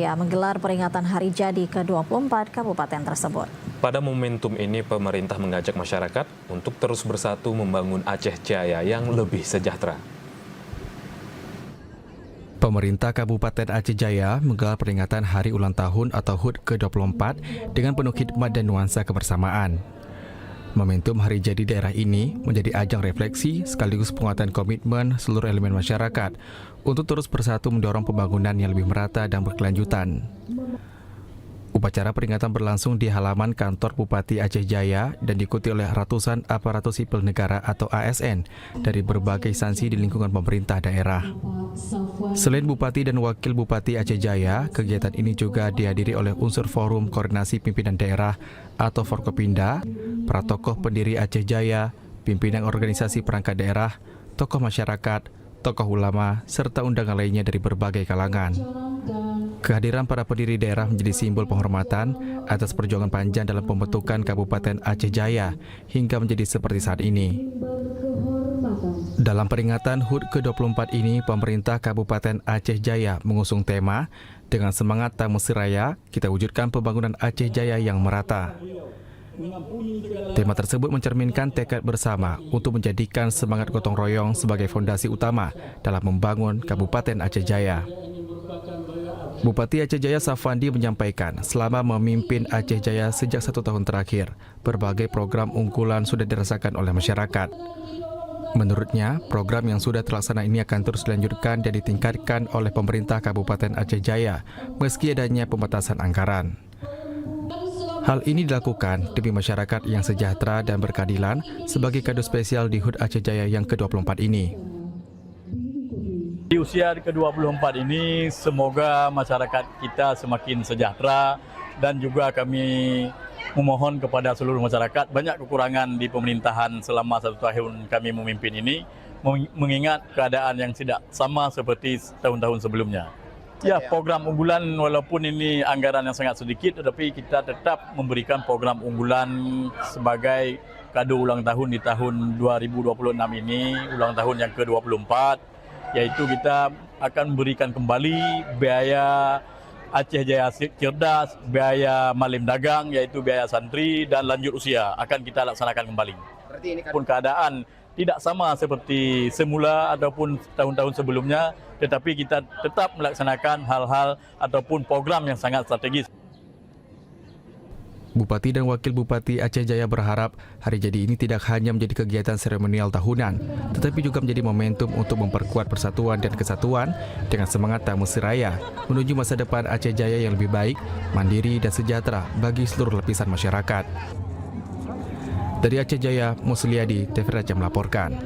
menggelar peringatan hari jadi ke-24 kabupaten tersebut. Pada momentum ini, pemerintah mengajak masyarakat untuk terus bersatu membangun Aceh Jaya yang lebih sejahtera. Pemerintah Kabupaten Aceh Jaya menggelar peringatan Hari Ulang Tahun atau HUT ke-24 dengan penuh khidmat dan nuansa kebersamaan. Momentum hari jadi daerah ini menjadi ajang refleksi sekaligus penguatan komitmen seluruh elemen masyarakat untuk terus bersatu mendorong pembangunan yang lebih merata dan berkelanjutan. Upacara peringatan berlangsung di halaman kantor Bupati Aceh Jaya dan diikuti oleh ratusan aparatur sipil negara atau ASN dari berbagai instansi di lingkungan pemerintah daerah. Selain Bupati dan Wakil Bupati Aceh Jaya, kegiatan ini juga dihadiri oleh unsur Forum Koordinasi Pimpinan Daerah atau Forkopimda, para tokoh pendiri Aceh Jaya, pimpinan organisasi perangkat daerah, tokoh masyarakat, tokoh ulama, serta undangan lainnya dari berbagai kalangan. Kehadiran para pendiri daerah menjadi simbol penghormatan atas perjuangan panjang dalam pembentukan Kabupaten Aceh Jaya hingga menjadi seperti saat ini. Dalam peringatan HUT ke-24 ini, pemerintah Kabupaten Aceh Jaya mengusung tema dengan semangat tak mesti raya, kita wujudkan pembangunan Aceh Jaya yang merata. Tema tersebut mencerminkan tekad bersama untuk menjadikan semangat gotong royong sebagai fondasi utama dalam membangun Kabupaten Aceh Jaya. Bupati Aceh Jaya Safandi menyampaikan selama memimpin Aceh Jaya sejak 1 tahun terakhir, berbagai program unggulan sudah dirasakan oleh masyarakat. Menurutnya, program yang sudah terlaksana ini akan terus dilanjutkan dan ditingkatkan oleh pemerintah Kabupaten Aceh Jaya meski adanya pembatasan anggaran. Hal ini dilakukan demi masyarakat yang sejahtera dan berkeadilan sebagai kado spesial di HUT Aceh Jaya yang ke-24 ini. Di usia ke-24 ini, semoga masyarakat kita semakin sejahtera dan juga kami memohon kepada seluruh masyarakat banyak kekurangan di pemerintahan selama 1 tahun kami memimpin ini, mengingat keadaan yang tidak sama seperti tahun-tahun sebelumnya. Ya, program unggulan walaupun ini anggaran yang sangat sedikit, tetapi kita tetap memberikan program unggulan sebagai kado ulang tahun di tahun 2026 ini, ulang tahun yang ke-24. Yaitu kita akan memberikan kembali biaya Aceh Jaya Cerdas, biaya Malim Dagang, yaitu biaya santri dan lanjut usia akan kita laksanakan kembali. Berarti ini kan keadaan tidak sama seperti semula ataupun tahun-tahun sebelumnya, tetapi kita tetap melaksanakan hal-hal ataupun program yang sangat strategis. Bupati dan Wakil Bupati Aceh Jaya berharap hari jadi ini tidak hanya menjadi kegiatan seremonial tahunan, tetapi juga menjadi momentum untuk memperkuat persatuan dan kesatuan dengan semangat tak mesti raya menuju masa depan Aceh Jaya yang lebih baik, mandiri dan sejahtera bagi seluruh lapisan masyarakat. Dari Aceh Jaya, Musliadi, TV Raja melaporkan.